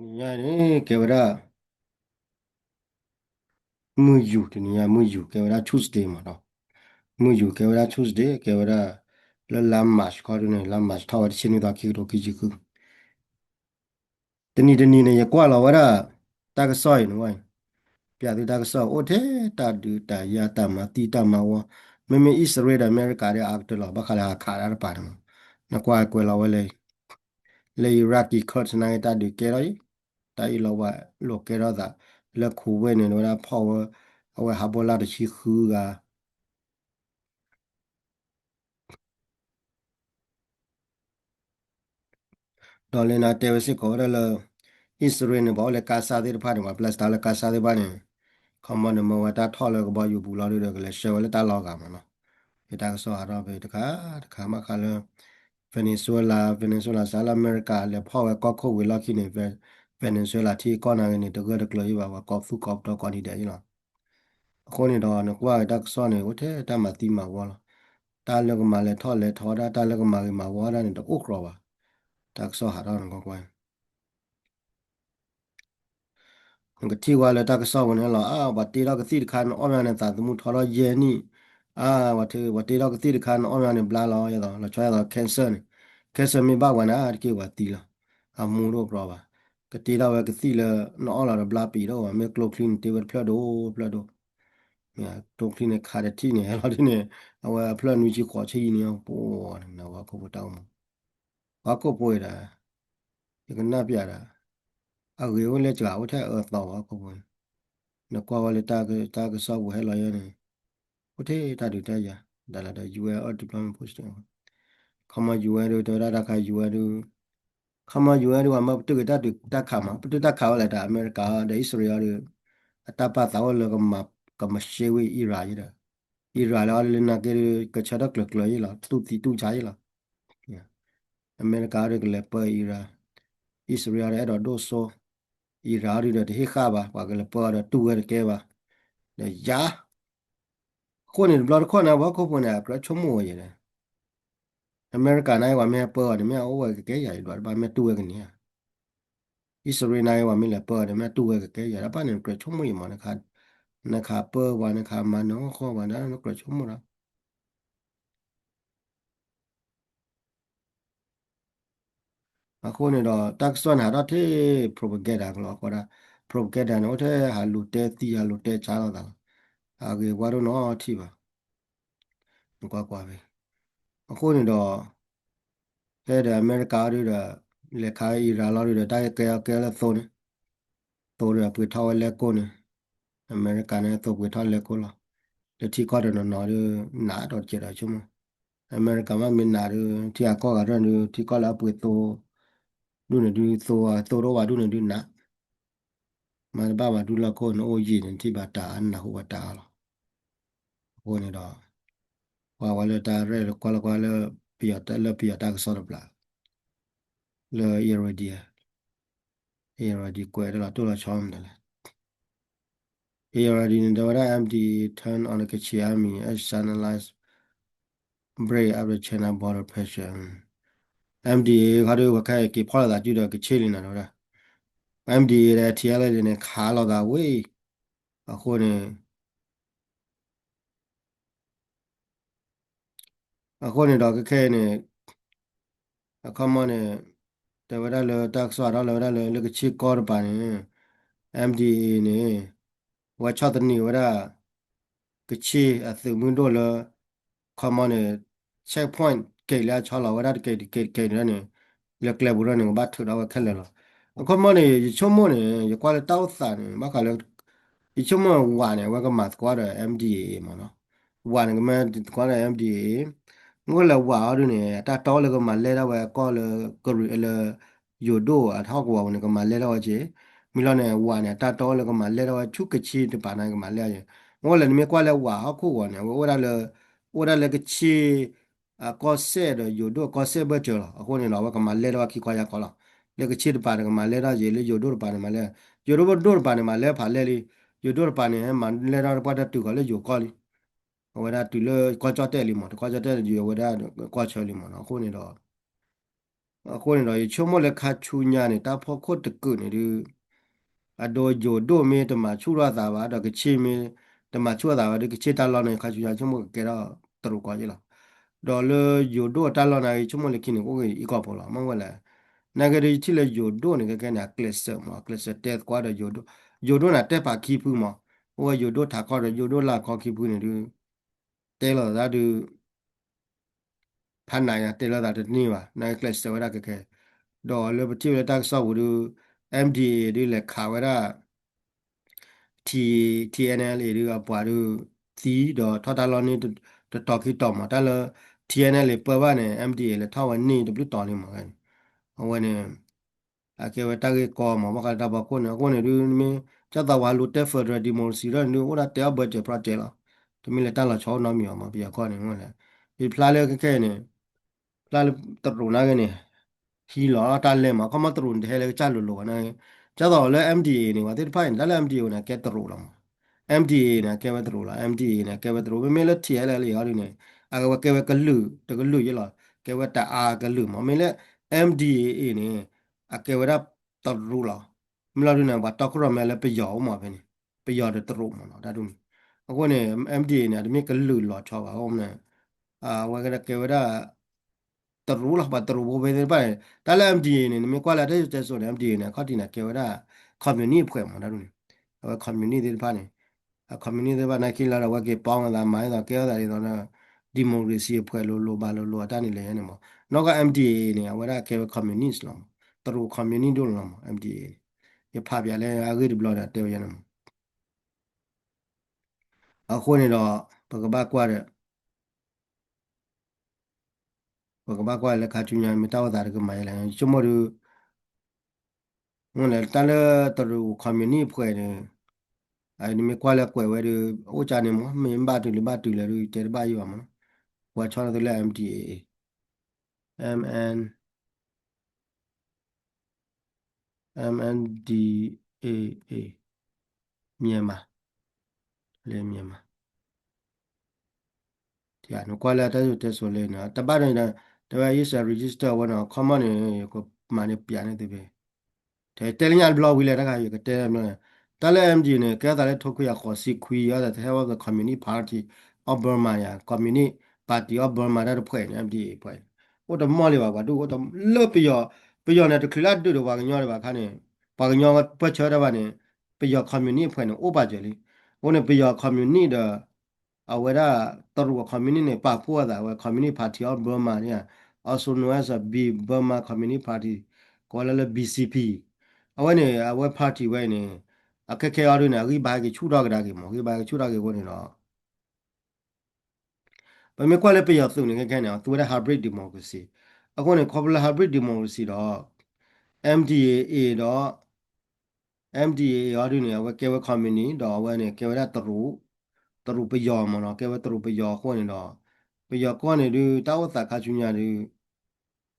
Yani kevra muju tini muju kevra Tuesday mà đó muju kevra Tuesday kevra la lamas ko ne lamas tawa chini da ki ro ki ji ku tini ne ya kwa la wara ta ka soi no wai pya tu ta ka so o the ta du ta ya ta ma ti ta ma wa me Israel America de ak to la ba khala kha ra pa na kwa la wale le Iraqi khot na ta du ke ro ta I lo wa lo ke ro da le khu we ne no da power အဝဲဟာဘောလာတချီခူကဒေါ်လနာတေဝစီကောရလဣစရေလဘောလေကာဆာဒေဖာနေမှာပလတ်တာလကာဆာဒေဘာနေခမနမဝတာထော်လကဘောယူဘူးလာရကလေရှေဝလေတာလောကမှာနော်ဒီတာဆောဟာတော့ပဲတခါမှခါလဗင်နီဇွဲလာဆာလာအမေရိကလေဖောက်ဝဲကောက်ခုတ်ဝေလောက်ခိနေဗင်နီဇွဲလာတီကောနာနေတကယ်တကယ်ပါကောက်ဖူကောက်တော့ကော်နီတယ်နော်အခုနေတော့ကွာတက်ဆောနေဦးတဲ့တမတိမှာဝါလာတာလကမာလေထော်လေထော်တာတာလကမာကမာဝါတာနေတော့ဥခရောပါတက်ဆောဟာတော့ကောကွာ nga ti wa la ta ka sa wa ne la wa ti la ka ti khan on ya ne ta mu tho lo ye ni wa ti la ka ti khan on ya ne bla la ya da la cha da cancer ne cancer mi ba wa na ki wa ti la a mu ro pro ba ka ti la wa ka ti la no la bla pi do wa me clo clean ti wa phla do ya to clean ne kha de ti ne la ti ne wa phla nu chi ko chi ni po na wa ko ta mo wa ko po da ya na pya da a ge wo le cha wa tha ta wa ko po na kwa wale ta ke sa wo he la ye ne o the ta du ta ya da la da UN or deployment post khama UN do da da ka UN do khama UN do ma tu ke ta kha ma tu ta kha la da America da Israel do ta pa ta wa la ka ma she we Ira yi da Ira la le na ke cha da kle kle yi la tu cha yi la America do ke le pa Ira Israel da do so Ira do da he kha ba ke le pa da tu ke ba da ya คนนี่เราคนนะว่าเขาพูดเนี่ยเราชั่วโมงอย่างเงี้ยอเมริกาในว่าไม่เปิดไม่เอาไว้แก่ใหญ่ด้วยบ้านไม่ตัวกันเนี่ยอิสราเอลในว่าไม่เลยเปิดไม่ตัวกันแก่ใหญ่แล้วบ้านเนี่ยเราชั่วโมงมันนะครับเปิดวันนะครับมาเนาะข้อวันนั้นเราชั่วโมงละบางคนเนี่ยเราตักส่วนหาเราที่ propaganda ก็เราก็ได้ propaganda เนาะที่หาลูเตตีหาลูเตจ้าเราต่างอาเกว่าเราเนาะที่ป่ะกว่าไปบางคนเนี่ยเราတဲ့อเมริกาด้วยလေခိုင်ရာလာတွေတိုက်ကဲလဲသုံးနေတိုးရပွေထောက်လဲကိုနေအမေရိကန်နဲ့တော့ပွေထောက်လဲကိုလာတတိကောတယ်နော်နာတော့ကြရချုံအမေရိကန်မှာမင်းနာတီအကောကရန်တီကောလာပွေတိုဒုနေဒီသိုတော့ဝါဒုနေဒီနာမန်ဘာဝဒုလကိုနိုယီနေတိဘာတာအန်နာဟိုဝတာလောဟိုနေတော့ဝါလဲတာရဲကွာလဲပြတာကစောရပလာလဲရဒီကွဲတော့တော်လာချောင်းတယ် ARD in the MD turn on the Kichiami as analyze break up the China border pressure. MD เขาดูว่าแค่กี่พ่อละจุดก็เชื่อเลยนะเรา MD เนี่ยที่อะไรเนี่ยขาเราได้เว้ยคนเนี่ยคนเนี่ยเราก็แค่เนี่ยเขามาเนี่ยแต่ว่าได้เลยตักสวัสดิ์เราได้เลยแล้วก็ชี้ก้อนไปเนี่ย MD เนี่ยว่าชอบตัวนี้ว่าได้ก็ชี้สื่อมือโดนเลยเขามาเนี่ย checkpoint เกี่ยวแล้วชอบเราว่าได้เกี่ยวแล้วเนี่ย lekle bura ne ba thu da wa khale lo ko mo ne chomo ne ya kwa le tao sa ne ba ka le chomo wa ne wa ka ma kwa da MDA ma no wa ne ma kwa da MDA ngo la wa ru ne ta to le ko ma le da wa ko le ko le yo do a tha ko wa ne ko ma le da wa che mi lo ne wa ne ta to le ko ma le da wa chu ke chi de pa na ko ma le ye ngo le ne me kwa le wa ko wa ne wa da le ke chi ကောဆက်ရယူတော့ကောဆက်ဘကျော်အခုနေတော့ကမလဲတော့ခိခွာရကောလားလေကချစ်ပါရကမလဲတော့ရေလေယူတော့ပါနေမလဲယူတော့တော့ပါနေမလဲဖာလဲလေယူတော့ပါနေမလဲတော့ပတ်တူကလေယူကောလီဝရတူလေကောချတဲ့လီမကောချတဲ့ယူဝရကောချလီမအခုနေတော့ အခုနေတော့ချုံမလက်ခါချူညာနေတာဖို့ခုတ်တကုနေဒီအဒိုဂျိုဒိုမေတမချူရတာပါတော့ကချီမေတမချူရတာပါဒီကချီတလောနေခါချူညာချုံမကဲတော့တရကောကြီးလားဒေါ်လဂျိုဒိုတလောနေချုံမလက်ခင်းကိုကြီးကောပေါ်လာမငဝလဲနဂရီချီလေဂျိုဒိုနေကကဲနာကလစ်ဆာမကလစ်ဆာတက်ကွာတော့ဂျိုဒိုနာတက်ပါခီဖူးမဟိုဂျိုဒိုထားခေါ်တော့ဂျိုဒိုလာခေါ်ခီဖူးနေဒီတဲလောဒါဒူဖန်နိုင်ရတဲလောဒါတနေပါနိုင်ကလစ်ဆာဝရကကဲဒေါ်လဘတိရတက်ဆောက်ဘူး MDA ဒီလေခါဝရ T TNL တွေကပွားလို့စီတော့ထထလောနေတတော်ခိတော်မှာတလ TNL ပေါ်ပါနေ MDA လေထောက်ဝနေတပလတော်နေမှာအဝနေအကေဝတာကေကောမှာမကတာဘကိုနေကိုနေဒီမင်းစက်တော်ဝါလူတက်ဖက်ဒရယ်ဒီမိုစီရနူဟိုတာတဲဘတ်ပရိုဂျက်လာတမီလေတလာချောင်းနော်မြော်မှာပြကောနေငွန်းလေဒီဖလာလေကဲနေဖလာတရူနာကနေဟီလာတာလဲမှာကမတရူန်တဲလေချာလူလောနေကျတော့လေ MDA နေမှာတိဖိုင်ဒါလေ MDA နဲ့ကဲတရူလာ MDA နဲ့ကဲဝတ်တရူလာ MDA နဲ့ကဲဝတ်တရူမင်းလေ TLL လေဟာဒီနေအကဝကဲဝကလူတကလူရလာကဲဝတာအာကလူမမင်းလေ MDA နေအကဲဝရတရူလာမလာဒီနေဘာတကရမဲလေပယောမှာပဲနေပယောတဲ့တရူမနော်ဒါဒုအခုနေ MDA နဲ့ဒီမကလူလောချောပါအောင်နေဝကကဲဝရတရူလာဘာတရူဘယ်ပဲတာလေ MDA နေမကွာလာတဲ့ဆိုနေ MDA နဲ့ခတ်တင်နေကဲဝရ community ဖွဲ့မှာဒါဒုcommunity ဒီပါနေcommunity ဘာနာကိလာဝကေပေါင်းလာမိုင်းတော့ကဲတာတွေတော့ဒီမိုကရေစီဖွဲ့လို့ဘာလို့အတန်းနေလဲနေမှာနောက်က MDA နေဝရကဲ communist လောတရူ community တို့လော MDA ရဖပြလဲအဂိဒီဘလော့တာတဲရနေမှာအခုနေတော့ဘကဘာကွာတဲ့ဘကဘာကွာလဲခါချူညာမတောက်တာကမိုင်းလဲချမတို့ငုံလဲတန်လဲတရူ community ဖွဲ့နေအဲဒီမကွာလဲကွယ်ဝဲဒီအိုချာနေမှာမင်းဘာတူလဘာတူလဲတဲဘာယူမှာဝါချောတယ်လဲ MDA MN MNDAA မြန်မာလေမြန်မာတရားနကွာလာတဲ့ဆိုလဲနော်တပတ်နေတာတပတ်ရေးစာ register ဝနာ common ကိုမနေပြန်နေတယ်ပဲတဲလျာဘလော့ဝီလဲတခါရကတဲမလဲတလဲ MG နဲ့ကဲတာလဲထုတ်ခွရခေါ်စီခွီရတဲ့ Head of the Communist Party of Burma ရ Communist Party of Burma တဲ့ဖွဲ့နေ MDA ဖွဲ့ဟိုတမော်လေးပါကွာတို့ဟိုတလွတ်ပြီးတော့နဲ့တခလတ်တို့ဘာကညောတယ်ပါခါနေဘာကညောပတ်ချောတယ်ပါနေပြီးတော့ Communist ဖွဲ့နေဥပကြလေဟိုနေပြီးတော့ Communist အဝရတရူ Communist နဲ့ပါဖို့တာဝ Communist Party of Burma เนี่ย also known as a B Burma Communist Party ကိုလည်း BCP အဝနေအဝပါတီဝဲနေအခက်ခဲရနေအခိဘာကြီးချူတော့ကြတာကြီးမခိဘာကြီးချူတော့ကြီးကိုနေတော့ဘယ်မကွက်လည်းပြရစုနေခဲ့နေအောင်သူက hybrid democracy အခုနေ corporate hybrid democracy တော့ MDAA တော့ MDA ရနေဝကဲဝ community တော့ဝဲနေကဲဝတရူပယောမနော်ကဲဝတရူပယောခေါနေတော့ပယောကောနေဒီတောက်တာခါချူညာဒီ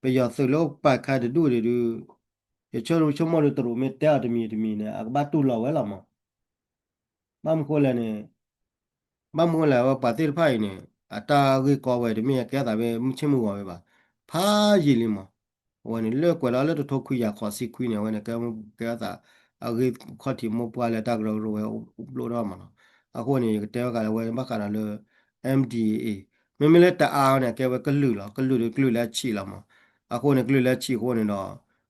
ပယောစလို့ပတ်ခါတူဒီရချိုချမလို့တရူမေတဲတမီနေအကဘတူလောဝဲလာမမမ်ကိုလည်းနေမမ်ကိုလည်းဝပါတိဖိုင်နေအတာကြီးကောဝဲဒီမြေကဲတာပဲမချင်းမှုပါပဲပါဖာရည်လီမဝနေလေကွာလာတော့ထုတ်ခွရခေါ်စီခွနေဝနေကဲတာအကြီးခေါ်တီမပွားလေတက်ရောဝဲဘလို့တော့မနော်အခုနေတဲကလည်းဝဲမခါလာလေ MDA မမလဲတအားနဲ့ကဲဝဲကလူလောကလူလဲချီလာမအခုနေကလူလဲချီခေါနေတော့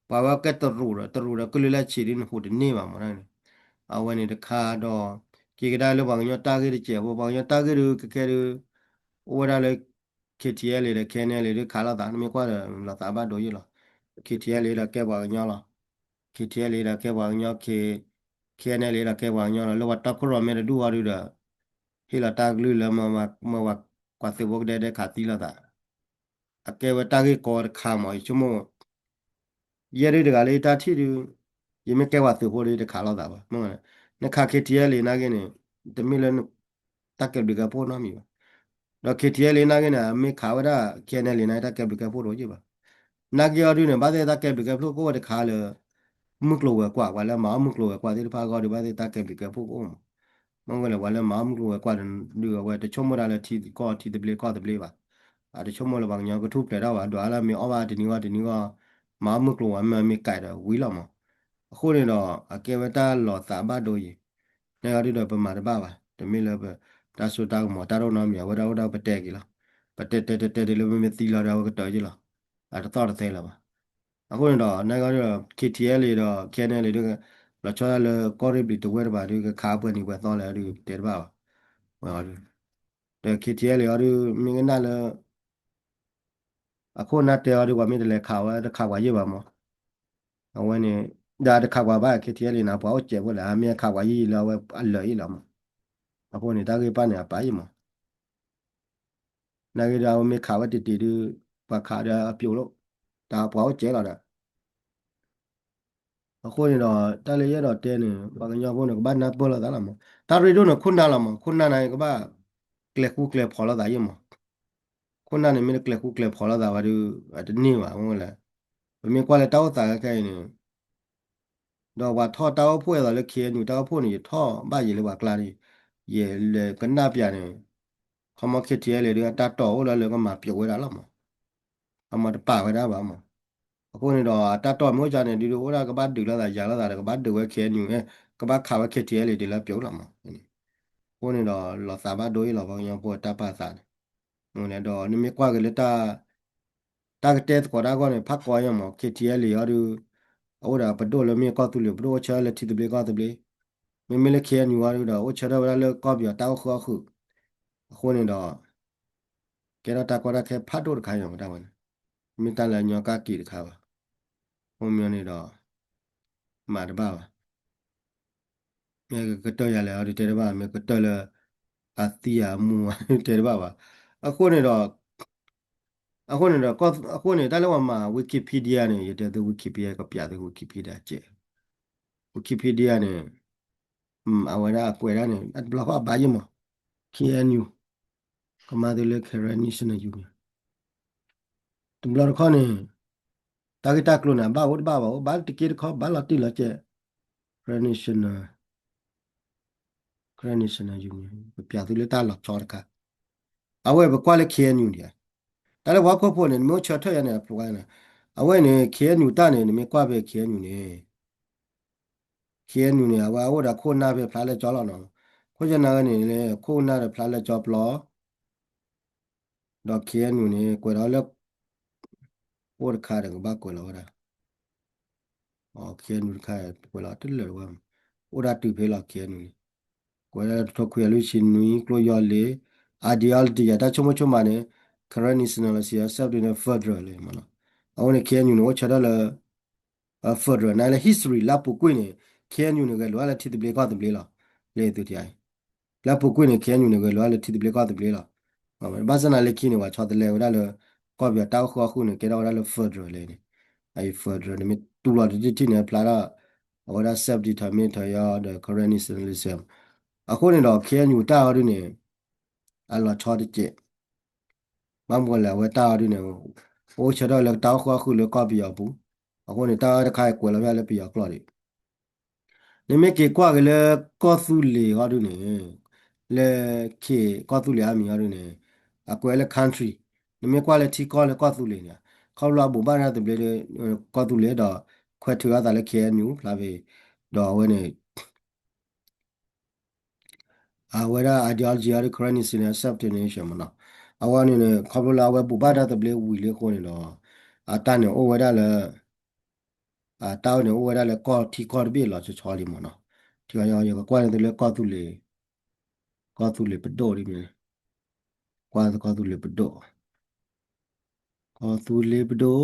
ဘာဝကဲတရူရကလူလဲချီဒီဟိုဒီနေမှာမနော်အဝနေတခါတော့ကေကဒါလောဘာညတာကေကျေဘောဘာညတာကေရကကဲရဝရလေ KTL လေ KNL လေခါလာတာနမကွာလာတာဘာဒိုရလာ KTL လေကဲဘာညလာ KTL လေကဲဘာညKNL လေကဲဘာညလာလောဘတပ်ခရမဲဒူဝရူဒါဟီလာတာဂလူလမဝကွာစေဘုတ်တဲ့ခါတီလာတာအကဲဝတာကေကောခါမောချမရရတကလေတာတီရယမကဲဝတ်ဖို့လေတခါလာတာပါမဟုတ်နခါ KTL လေနာကနေတမီလန်တက်ကဲဒီကပေါ်နာမီပါတော့ KTL လေနာကနေမေခါဝရ KNL လေနာတက်ကဲဒီကပေါ်တော့ကြပါနာကြရရနေဘာတဲ့တက်ကဲဒီကဖို့ကိုတခါလေมุกโลกว่าแล้วหมามุกโลกว่าที่พาก็ดีว่าที่ตาเก็บกับพวกอุ้มมันก็เลยว่าแล้วหมามุกโลกว่าเดือว่าจะชมว่าแล้วที่ก็ที่ตะเบลก็ตะเบลว่าอาจจะชมว่าบางอย่างก็ทุบแต่เราว่าดูอะไรมีอ้อว่าทีนี้ว่า မာမကလောအမမီကိုက်တော့ဝီလောမအခုနေတော့အကေဝတာလောသာဘဒိုယီနေရတော့ပမာတပါပါတမီလည်းပဲဒါဆိုတာကမတာတော့နော်မြဝဒါဝဒါပတဲကြီးလားပတဲတဲတဲတဲလည်းမသိလာတော့ကတော့ကြီးလားအဲ့တော့တဲ့လားပါအခုနေတော့နေကတော့ KTL လေတော့ KNL လေတော့လာချောရလေကော်ရီဘီတဝဲပါဒီခါပွင့်နေပဲတော့လေဒီတဲပါဟောတဲ့ KTL လေရမင်းကနာလေအခုနာတဲရဒီဝမီတယ်ခါဝါခါဝါရေးပါမောအဝဲနေဒါတခါဝါပါ KTL လေနာပေါ့ကျဲဘလားအမေခါဝါရေးလာဝဲအလော်ရေးလာမအခုနေတာကေပါနေပါရေးမနာကေဒါမေခါဝါတီတီဒီပါခါဒါအပြုတ်လို့ဒါပေါ့ကျဲလာတာအခုနေတော့တလေရတော့တဲနေပါကညောဖို့နေကဘာနာပေါ်လာတာလားမတာရီတို့နခုနာလာမခုနာနိုင်ကဘာကလက်ခုကလက်ဖော်လာတာရမခုနာနေမင်းကလက်ခုကလက်ဖော်လာတာဘာဒီအတနေပါဟုတ်လားဘယ်မြကွာလဲတောက်တာခိုင်းနေတော့ဘာထော်တောက်ဖွဲ့လာလဲခေနူတောက်ဖွဲ့နေထော်ဘာရေလဲဘာကလာရီရေလေကနာပြနေခမခက်တီလေဒီတာတော်ဟုတ်လားလေကမှာပြောဝဲတာလားမအမတပါဝဲတာပါမအခုနေတော့တာတော်မျိုးကြနေဒီလိုဟိုကကဘာဒူလာတာယာလာတာကဘာဒူဝဲခေနူကဘာခါဝဲခက်တီလေဒီလာပြောလာမှာခုနေတော့လောစာဘာဒိုးရလောဘောင်ပေါ်တာပါစားနုံနေတော့နိမကွာကလေးတာကတဲ့ကောဒါကောနေဖတ်ကောရမ KTL ရရအော်ဒါပဒိုလမြေကောတူလဘဒိုချာလက်တီတဘလေကောတဘလေမမလခေညူရတော့အိုချရဝရလကောပြတောက်ခေါခုခုနေတော့ကဲတော့တာကောဒါခဲဖတ်တော့ခိုင်းရမှာတာဝန်မိတလည်းညောကကီတခါပါဟိုမျိုးနေတော့မာတပါပါမြေကတော့ရလဲအော်ဒီတဲပါမြေကတော့လဲအတီယာမူတဲပါပါအခုနေတော့အခုနေတော့အခုနေတာလည်းဝမှာဝီကီပီဒီယာနေရတဲ့ဝီကီပီဒီယာကပြတဲ့ဝီကီပီဒီယာကျဝီကီပီဒီယာနေအဝရအကွယ်ရနေအဘလောက်ဘာယမ KNU ကမာဒလေခရနီစနေယူတူဘလောက်ခေါနေတာဂီတာကလုနာဘာဝတ်ဘာဘာတကီခေါ်ဘာလာတီလာကျခရနီစနခရနီစနယူပြတဲ့လေတာလောက်ချော်ကအဝဲဘကွာလေ KNU နေဒါလည်းဝါဖို့ဖို့နေမျိုးချော်ထွက်ရနေပရိုဂရမ်အဝဲနေ KNU တနေနေကွာပဲ KNU နေ KNU နေဝါဝဒါခိုနာပဲဖလာလဲကြောလောက်နော်ခိုချနာကနေလေခိုနာဖလာလဲကြောပလောတော့ KNU နေကွယ်တော့လဲပို့ခါတယ်ဘာကွယ်လောတာအော် KNU ခါကွယ်လာတယ်လေဝါအိုဒါတူဖေးလာ KNU ကွယ်တော့ခွေလို့ရှင်နွီကလိုရလေ ideal တရတာချုံချုံမနဲ့ current national စီ sub တွေနဲ့ federal လေမနော်အော်နေ KNU နော်ချရလာfederal နိုင်လေ history လာပုကွေးနေ KNU နေကလောလာတီတဘလေကတဘလေလာလေတူတ la po kwene kenyu ne lo le ti ble ka de ble la ba sana le kini wa cha de le wa le ko bya ta khu khu ne ke da wa le further le ne ai further ne mi tu la de ti ne pla da wa da self determined ya the current nationalism a khu ne do kenyu ta wa ne a lo cha de je ba mo la wa ta wa ne o cha da le ta khu khu le ka bya bu a khu ne ta da kai ko la ya le bya klo de ne me ke kwa ke le ko su le ha du ne le ke ko tu le ami ha du ne a ko le country ne me kwa le ti ko le ko tu le ne khaw la bu ba na de le ko tu le da khwe thu ya da le ke nu la be do we ne a we da ideology ya current is in subordination ma no a wa ne khaw la we bu ba da de le wi le ko ne do a ta ne o we da le a ta ne o we da le ko ti ko be lo cho li ma no ti ya ya ko kwa ne de le ko tu le ကောသူလေပဒိုရီမြေကွာကောသူလေပဒိုကောသူလေပဒို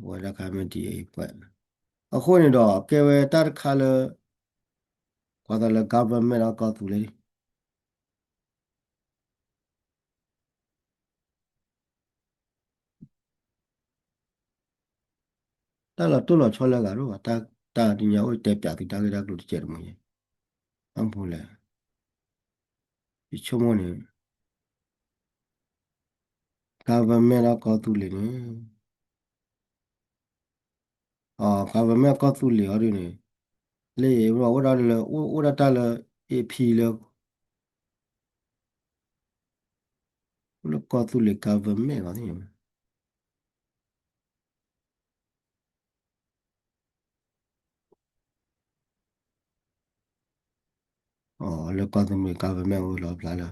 ဝါရကမတီအေပွက်အခုနေတော့ကေဝတာခါလကွာတလ government ကောသူလေတာလတူလချောလာကတော့တာဒီညာဦးတက်ပြတိတာကြလို့ကျဲတယ်မကြီးအမ်ပူလေဒီချုံမနေ government ကောသူလေနေအော် government ကောသူလေဟောဒီနေလေဝါရလေဝါရတာလေ AP လေ lo ko tu le government ko ni le ko tu le government o lo bla la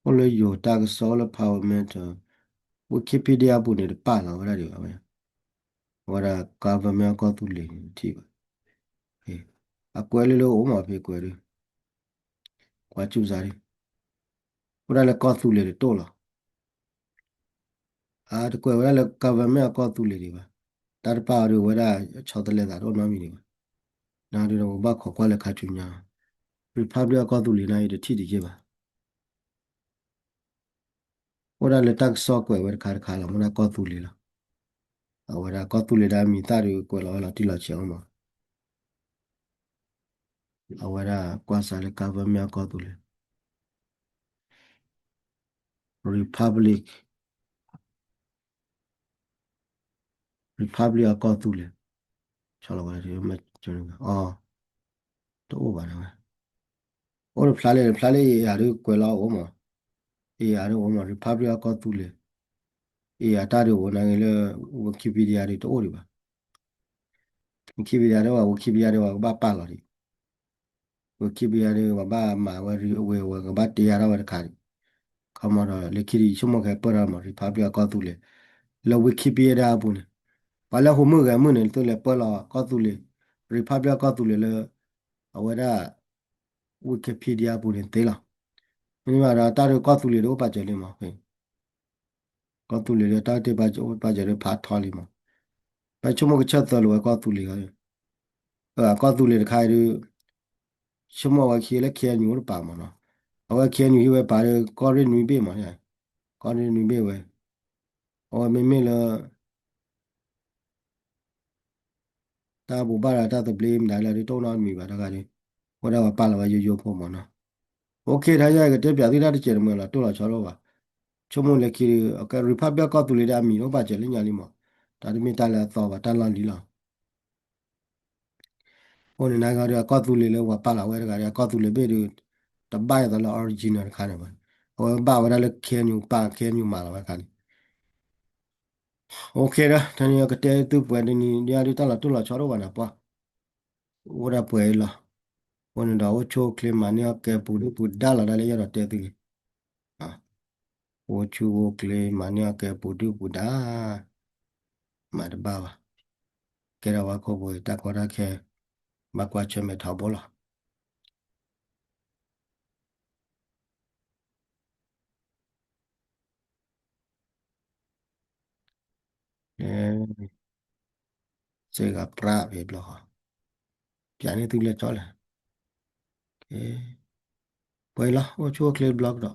o le yo ta ka solar power ment Wikipedia bu ne pa la wa de ba wa da government ko tu le ti ba a kwai le lo o ma pe kwai le kwa chu za ri o da le ko tu le to la a de kwai wa le government ko tu le di ba ta pa ri wa da chao de le da do no mi ni ba na de lo ba kho kwa le kha chu nya Republic ก็ตุลีนะयेที่ดีเจ็บอ่ะว่าเราตักซอกไว้เวลาขาเรามันก็ตุลีละเอาเวลาก็ตุลีได้มีตาดูกว่าเราที่เราเชื่อมาเอาเวลากว่าสารกับเมียก็ตุลี Republic Republic ก็ตุลีชอบเราอะไรไม่จริงอ๋อตัวบ้านนะโอ้พลาเลยอย่าดูกว่าเราโอ้มาอย่าดูโอ้มา Republic ก็ตุลีอย่าตาดูวันนั้นเลยวิกิพีเดียดีตัวดีป่ะวิกิพีเดียได้ว่าวิกิพีเดียได้ว่าบ้าป่าหรอดิวิกิพีเดียได้ว่าบ้าหมาว่าว่าบ้าเตียเราว่าขาย kamara lekiri chumo ke para ma republic ka tu le la wikipedia bu ne pala ho mu ga mu ne to le pala ka tu le republic ka tu le le awara wikipedia bu ne te la ni ma ra ta ro ka tu le ro pa je le ma pe ka tu le ta te pa je le pha tha le ma pa chumo ke chat lo ka tu le ga ka tu le khai ru chumo wa khi le khe nyu pa ma na awa khe nyu we pa re ko re nyu be ma ya ko re nyu be we o me le ตาบุบาราตาตะเบลมได้ละดิโตนอนมีบาตะกะดิว่าได้ว่าปาละว่าโยโย่พอมอนะโอเคถ้าอยากจะเต็มอย่างที่ได้เจอมาละตัวละชอลว่าชั่วโมงเล็กคือโอเคริพับเบิลก็ตุลีได้มีโนบาเจลิญาลิมอตาดิมีตาละต่อว่าตาลันดีละโอ้นี่นายก็เรียกก็ตุลีเลยว่าปาละว่าก็เรียกก็ตุลีเบดูตะบ้ายตะละออริจินัลคันว่าโอ้บ้าว่าได้เลยเคนอยู่ปาเคนอยู่มาละว่าคันโอเคนะท่านี้ก็เตะตุปวันนี้เดี๋ยวตาละตัวละชอลว่านะปะว่าได้ป่วยละ Bueno, da ocho clemania que pudu pudala dale ya rote tigi. Ah, ocho clemania que pudu puda madbawa. Kera wako boy takora ke bakwa cheme tabola. Eh, sega pra be blo. Yani tu le chole. Eh, pues la ocho cle block do.